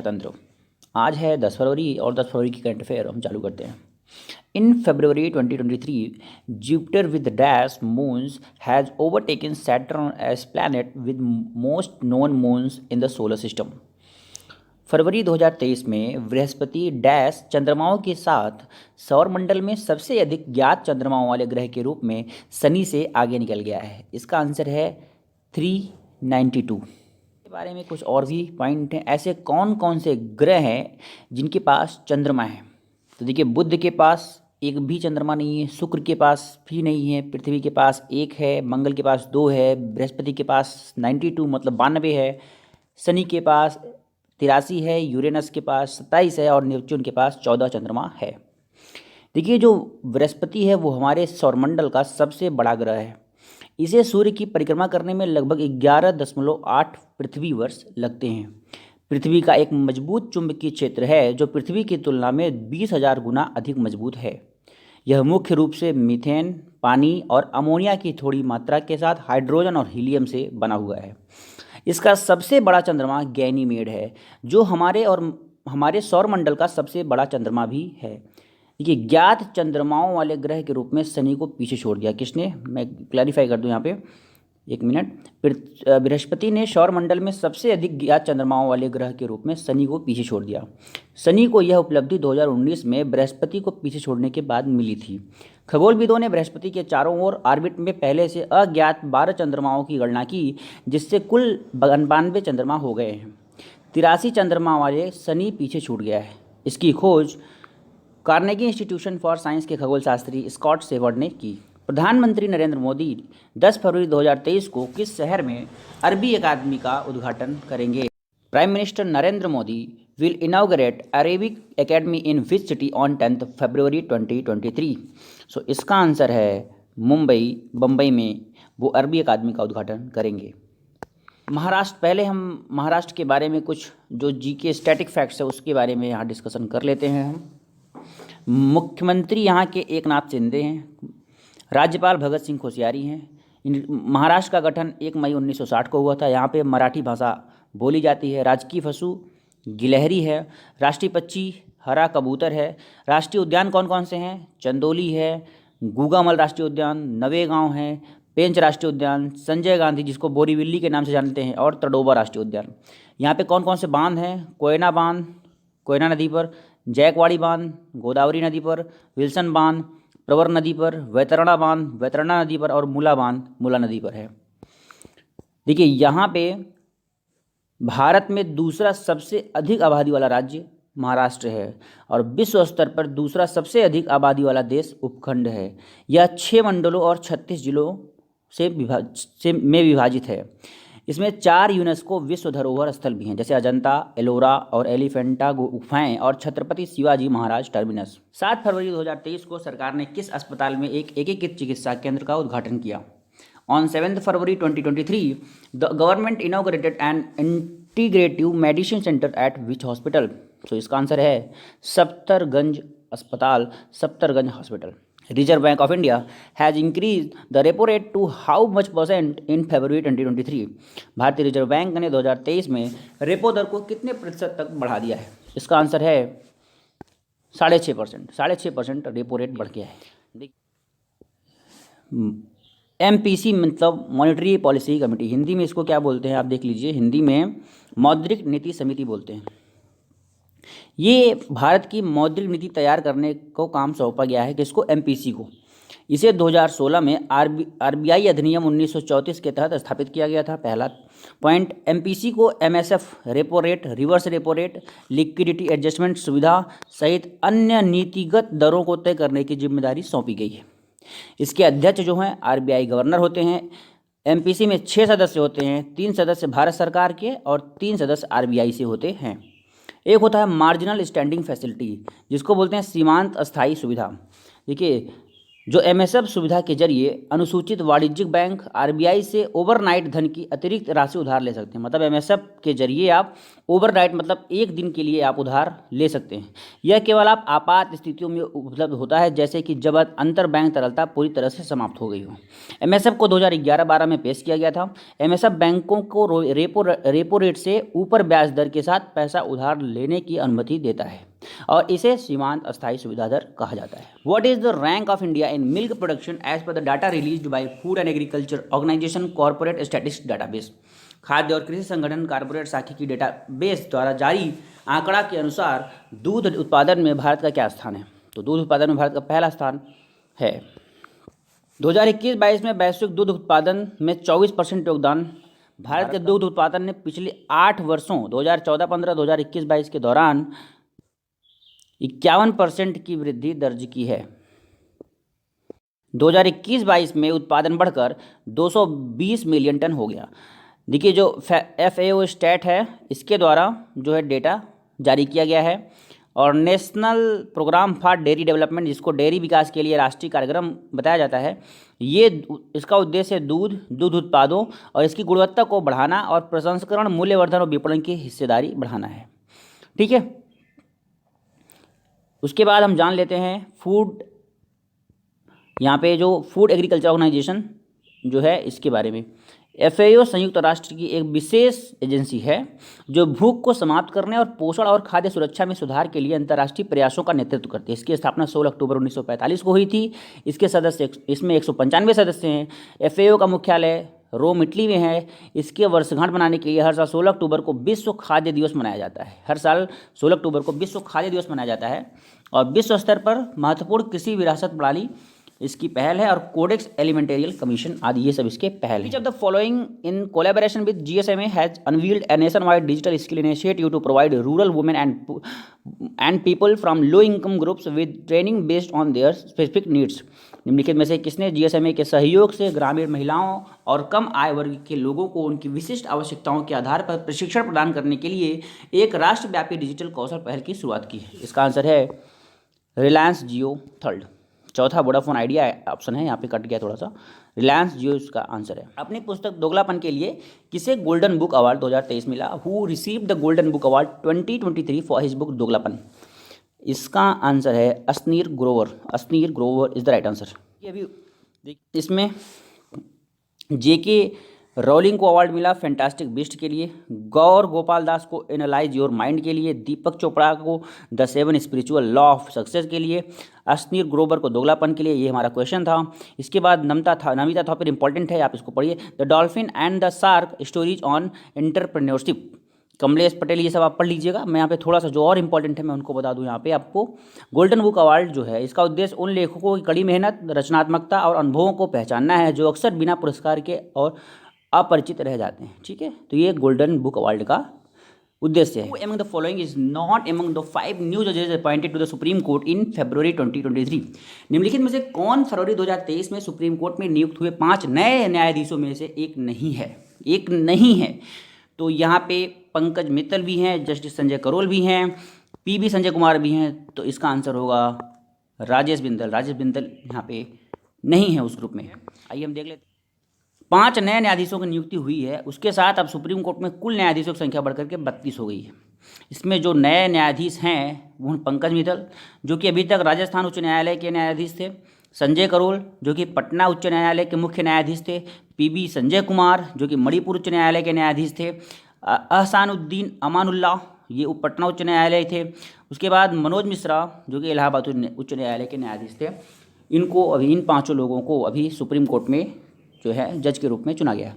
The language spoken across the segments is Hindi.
तंत्र। आज है 10 फरवरी और 10 फरवरी की करंट अफेयर हम चालू करते हैं। इन February 2023, Jupiter with dash moons has overtaken Saturn as planet with most known moons in the solar system। फरवरी 2023 में बृहस्पति डैश चंद्रमाओं के साथ सौरमंडल में सबसे अधिक ज्ञात चंद्रमाओं वाले ग्रह के रूप में शनि से आगे निकल गया है। इसका आंसर है 392। के बारे में कुछ और भी पॉइंट हैं। ऐसे कौन कौन से ग्रह हैं जिनके पास चंद्रमा है? तो देखिए, बुध के पास एक भी चंद्रमा नहीं है, शुक्र के पास भी नहीं है, पृथ्वी के पास एक है, मंगल के पास दो है, बृहस्पति के पास 92 मतलब 92 है, शनि के पास 83 है, यूरेनस के पास 27 है और नेपच्यून के पास 14 चंद्रमा है। देखिए, जो बृहस्पति है वो हमारे सौरमंडल का सबसे बड़ा ग्रह है। इसे सूर्य की परिक्रमा करने में लगभग 11.8 पृथ्वी वर्ष लगते हैं। पृथ्वी का एक मजबूत चुंबकीय क्षेत्र है जो पृथ्वी की तुलना में 20,000 गुना अधिक मजबूत है। यह मुख्य रूप से मीथेन, पानी और अमोनिया की थोड़ी मात्रा के साथ हाइड्रोजन और हीलियम से बना हुआ है। इसका सबसे बड़ा चंद्रमा गैनीमेड है जो हमारे सौरमंडल का सबसे बड़ा चंद्रमा भी है। देखिए, ज्ञात चंद्रमाओं वाले ग्रह के रूप में शनि को पीछे छोड़ दिया। किसने? मैं क्लैरिफाई कर दूं यहाँ पे, एक मिनट। बृहस्पति ने सौरमंडल में सबसे अधिक ज्ञात चंद्रमाओं वाले ग्रह के रूप में शनि को पीछे छोड़ दिया। शनि को यह उपलब्धि 2019 में बृहस्पति को पीछे छोड़ने के बाद मिली थी। खगोलविदों ने बृहस्पति के चारों ओर ऑर्बिट में पहले से अज्ञात 12 चंद्रमाओं की गणना की, जिससे कुल 92 चंद्रमा हो गए हैं। 83 चंद्रमा वाले शनि पीछे छूट गया है। इसकी खोज कार्नेगी इंस्टीट्यूशन फॉर साइंस के खगोलशास्त्री स्कॉट सेवर्ड ने की। प्रधानमंत्री नरेंद्र मोदी 10 फरवरी 2023 को किस शहर में अरबी अकादमी का उद्घाटन करेंगे? Prime minister Narendra Modi will inaugurate Arabic academy in which city on 10 फरवरी 2023। सो इसका आंसर है बम्बई में वो अरबी अकादमी का उद्घाटन करेंगे। महाराष्ट्र, पहले हम महाराष्ट्र के बारे में कुछ जो जीके स्टैटिक फैक्ट्स है उसके बारे में यहाँ डिस्कशन कर लेते हैं हम। मुख्यमंत्री यहाँ के एकनाथ शिंदे हैं। राज्यपाल भगत सिंह कोश्यारी हैं। महाराष्ट्र का गठन 1 मई 1960 को हुआ था। यहाँ पे मराठी भाषा बोली जाती है। राजकीय पशु गिलहरी है। राष्ट्रीय पक्षी हरा कबूतर है। राष्ट्रीय उद्यान कौन कौन से हैं? चंदोली है, गूगामल राष्ट्रीय उद्यान, नवेगांव है, पेंच राष्ट्रीय उद्यान, संजय गांधी जिसको बोरीविल्ली के नाम से जानते हैं, और तड़ोबा राष्ट्रीय उद्यान। यहाँ पे कौन कौन से बांध हैं? कोयना बांध कोयना नदी पर, जैकवाड़ी बांध गोदावरी नदी पर, विल्सन बांध प्रवर नदी पर, वैतरणा बांध वैतरणा नदी पर और मूला बांध मूला नदी पर है। देखिए, यहाँ पे भारत में दूसरा सबसे अधिक आबादी वाला राज्य महाराष्ट्र है और विश्व स्तर पर दूसरा सबसे अधिक आबादी वाला देश उपखंड है। यह 6 मंडलों और 36 जिलों से विभाजित है। इसमें 4 यूनेस्को विश्व धरोहर स्थल भी हैं, जैसे अजंता, एलोरा और एलिफेंटा गुफाएं और छत्रपति शिवाजी महाराज टर्मिनस। 7 फरवरी 2023 को सरकार ने किस अस्पताल में एक एकीकृत चिकित्सा केंद्र का उद्घाटन किया? On 7 February 2023 the government inaugurated an integrative medicine centre at which hospital? तो इसका आंसर है सफ्दरगंज अस्पताल, Safdarjung hospital. Reserve bank of India has increase the repo rate to how much percent in February 2023? भारतीय रिजर्व बैंक ने 2023 में रेपो दर को कितने प्रतिशत तक बढ़ा दिया है? इसका आंसर है 6.5%। 6.5% रेपो रेट बढ़ गया है। MPC मतलब मॉनेटरी पॉलिसी कमेटी, हिंदी में इसको क्या बोलते हैं आप देख लीजिए। हिंदी में मौद्रिक नीति समिति बोलते हैं। ये भारत की मौद्रिक नीति तैयार करने को काम सौंपा गया है, किसको? MPC को। इसे 2016 में RBI अधिनियम 1934 के तहत स्थापित किया गया था। पहला पॉइंट, MPC को MSF repo rate, reverse repo rate, liquidity adjustment सुविधा सहित अन्य नीतिगत दरों को तय करने की जिम्मेदारी सौंपी गई है। इसके अध्यक्ष जो हैं RBI गवर्नर होते हैं। MPC में 6 सदस्य होते हैं, 3 सदस्य भारत सरकार के और 3 सदस्य RBI से होते हैं। एक होता है मार्जिनल स्टैंडिंग फैसिलिटी, जिसको बोलते हैं सीमांत अस्थायी सुविधा। देखिए, जो एमएसएफ सुविधा के जरिए अनुसूचित वाणिज्यिक बैंक आरबीआई से ओवरनाइट धन की अतिरिक्त राशि उधार ले सकते हैं। मतलब एमएसएफ के जरिए आप ओवरनाइट मतलब एक दिन के लिए आप उधार ले सकते हैं। यह केवल आप आपात स्थितियों में उपलब्ध होता है, जैसे कि जब अंतर बैंक तरलता पूरी तरह से समाप्त हो गई हो। एमएसएफ को 2011-12 में पेश किया गया था। एमएसएफ बैंकों को रेपो रेट से ऊपर ब्याज दर के साथ पैसा उधार लेने की अनुमति देता है और इसे सीमांत अस्थायी सुविधा दर कहा जाता है। What is the rank of India in milk production as per the data released by Food and Agriculture Organization corporate statistics database. खाद्य और कृषि संगठन कॉर्पोरेट साखी की डेटाबेस द्वारा जारी आंकड़ा के अनुसार दूध उत्पादन में भारत का क्या स्थान है? तो दूध उत्पादन में भारत का पहला स्थान है। 2021-22 में वैश्विक दूध उत्पादन में 24% योगदान भारत के दूध उत्पादन ने पिछले 8 वर्षों 2014-15, 2021-22 के दौरान 51% की वृद्धि दर्ज की है। 2021-22 में उत्पादन बढ़कर 220 मिलियन टन हो गया। देखिए जो FAO स्टैट है इसके द्वारा जो है डेटा जारी किया गया है और national programme for dairy development, जिसको डेयरी विकास के लिए राष्ट्रीय कार्यक्रम बताया जाता है, ये इसका उद्देश्य दूध उत्पादों और इसकी गुणवत्ता को बढ़ाना और प्रसंस्करण, मूल्यवर्धन और विपणन की हिस्सेदारी बढ़ाना है। ठीक है, उसके बाद हम जान लेते हैं फूड, यहाँ पे जो फूड एग्रीकल्चर ऑर्गेनाइजेशन जो है इसके बारे में। FAO संयुक्त राष्ट्र की एक विशेष एजेंसी है जो भूख को समाप्त करने और पोषण और खाद्य सुरक्षा में सुधार के लिए अंतर्राष्ट्रीय प्रयासों का नेतृत्व करती है। इसकी स्थापना 16 अक्टूबर 1945 को हुई थी। इसके सदस्य, इसमें 195 सदस्य हैं। FAO का मुख्यालय रोम, इटली में है। इसके वर्षगांठ मनाने के लिए हर साल 16 अक्टूबर को विश्व खाद्य दिवस मनाया जाता है। हर साल 16 अक्टूबर को विश्व खाद्य दिवस मनाया जाता है और विश्व स्तर पर महत्वपूर्ण कृषि विरासत प्रणाली इसकी पहल है और कोडेक्स एलिमेंटेरियल कमीशन आदि ये सब इसके पहल है। Each of the following in collaboration with GSMA has unveiled a nationwide digital skill initiative to provide rural women and people from low income groups with training based on their specific needs। निम्नलिखित में से किसने GSMA के सहयोग से ग्रामीण महिलाओं और कम आय वर्ग के लोगों को उनकी विशिष्ट आवश्यकताओं के आधार पर प्रशिक्षण प्रदान करने के लिए एक राष्ट्रव्यापी डिजिटल कौशल पहल की शुरुआत की है? इसका आंसर है रिलायंस जियो। थर्ड, चौथा वोडाफोन आइडिया ऑप्शन है, यहाँ पे कट गया थोड़ा सा, रिलायंस जियो इसका आंसर है। अपनी पुस्तक दोगलापन के लिए किसे गोल्डन बुक अवार्ड 2023 मिला? Who received the golden book award 2023 for his book Doglapan? इसका आंसर है Ashneer Grover. Ashneer Grover is the right answer. ये अभी इसमें JK रॉलिंग को अवार्ड मिला फैंटास्टिक बीस्ट के लिए, गौर गोपाल दास को एनालाइज योर माइंड के लिए, दीपक चोपड़ा को the 7 spiritual law of success के लिए, अस्नीर ग्रोवर को दोगलापन के लिए। ये हमारा क्वेश्चन था। इसके बाद नमिता थॉपर इंपॉर्टेंट है, आप इसको पढ़िए। The dolphin and the shark stories on entrepreneurship, Kamlesh Patel. ये सब आप पढ़ लीजिएगा। मैं यहाँ पे थोड़ा सा जो और इंपॉर्टेंट है मैं उनको बता दूँ। यहाँ पे आपको गोल्डन बुक अवार्ड जो है इसका उद्देश्य उन लेखकों की कड़ी मेहनत, रचनात्मकता और अनुभवों को पहचानना है जो अक्सर बिना पुरस्कार के और अपरिचित रह जाते हैं। ठीक है, तो ये गोल्डन बुक अवार्ड का उद्देश्य है। Among the following is not among the 5 new judges appointed to the Supreme Court in February 2023। निम्नलिखित में से कौन फरवरी 2023 में सुप्रीम कोर्ट में नियुक्त हुए 5 नए न्यायाधीशों में से एक नहीं है? एक नहीं है। तो यहाँ पे पंकज मित्तल भी हैं, जस्टिस संजय करोल भी हैं, PB संजय कुमार भी हैं। तो इसका आंसर होगा राजेश बिंदल। राजेश बिंदल यहाँ पे नहीं है उस ग्रुप में। आइए हम देख लेते हैं। 5 नए न्यायाधीशों की नियुक्ति हुई है, उसके साथ अब सुप्रीम कोर्ट में कुल न्यायाधीशों की संख्या बढ़कर के 32 हो गई है। इसमें जो नए न्यायाधीश हैं वो पंकज मित्तल जो कि अभी तक राजस्थान उच्च न्यायालय के न्यायाधीश थे, संजय करोल जो कि पटना उच्च न्यायालय के मुख्य न्यायाधीश थे, PB संजय कुमार जो कि मणिपुर उच्च न्यायालय के न्यायाधीश थे, अहसानुद्दीन अमानुल्लाह ये पटना उच्च न्यायालय थे। उसके बाद मनोज मिश्रा जो कि इलाहाबाद उच्च न्यायालय के न्यायाधीश थे। इनको अभी इन 5 लोगों को अभी सुप्रीम कोर्ट में जो है जज के रूप में चुना गया।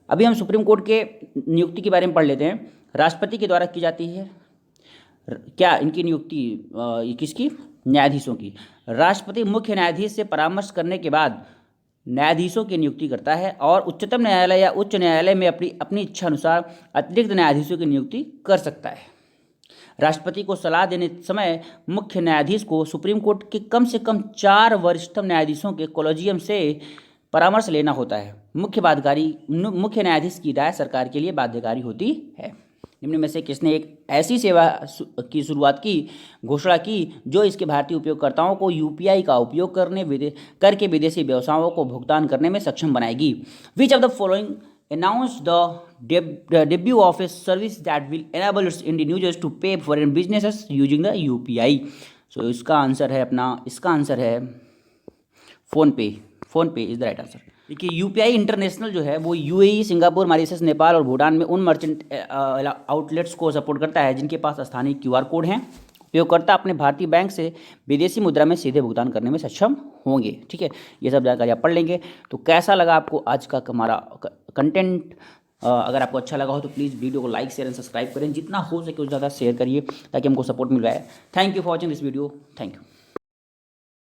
अभी हम सुप्रीम कोर्ट के नियुक्ति के बारे में पढ़ लेते हैं। राष्ट्रपति के द्वारा की जाती है क्या इनकी नियुक्ति? किसकी? न्यायाधीशों की। राष्ट्रपति मुख्य न्यायाधीश से परामर्श करने के बाद न्यायाधीशों की नियुक्ति करता है और उच्चतम न्यायालय या उच्च न्यायालय में अपनी इच्छा अनुसार अतिरिक्त न्यायाधीशों की नियुक्ति कर सकता है। राष्ट्रपति को सलाह देने समय मुख्य न्यायाधीश को सुप्रीम कोर्ट के कम से कम 4 वरिष्ठतम न्यायाधीशों के कॉलेजियम से परामर्श लेना होता है। मुख्य न्यायाधीश की राय सरकार के लिए बाध्यकारी होती है। निम्न में से किसने एक ऐसी सेवा की शुरुआत की घोषणा की जो इसके भारतीय उपयोगकर्ताओं को यूपीआई का उपयोग करके विदेशी व्यवसायों को भुगतान करने में सक्षम बनाएगी? Which of the following announced the debut of a service that will enable its Indian users to pay foreign businesses using the UPI? So इसका आंसर है फ़ोन पे इज़ द राइट आंसर। देखिए यूपीआई इंटरनेशनल जो है वो यूएई, सिंगापुर, मॉरिशस, नेपाल और भूटान में उन मर्चेंट आउटलेट्स को सपोर्ट करता है जिनके पास स्थानीय क्यूआर कोड हैं। उपयोगकर्ता अपने भारतीय बैंक से विदेशी मुद्रा में सीधे भुगतान करने में सक्षम होंगे। ठीक है, ये सब जानकारी आप पढ़ लेंगे। तो कैसा लगा आपको आज का हमारा कंटेंट? अगर आपको अच्छा लगा हो तो प्लीज़ वीडियो को लाइक, शेयर एंड सब्सक्राइब करें। जितना हो सके उतना ज़्यादा शेयर करिए ताकि हमको सपोर्ट मिल रहा है। Thank you for watching this video. Thank you.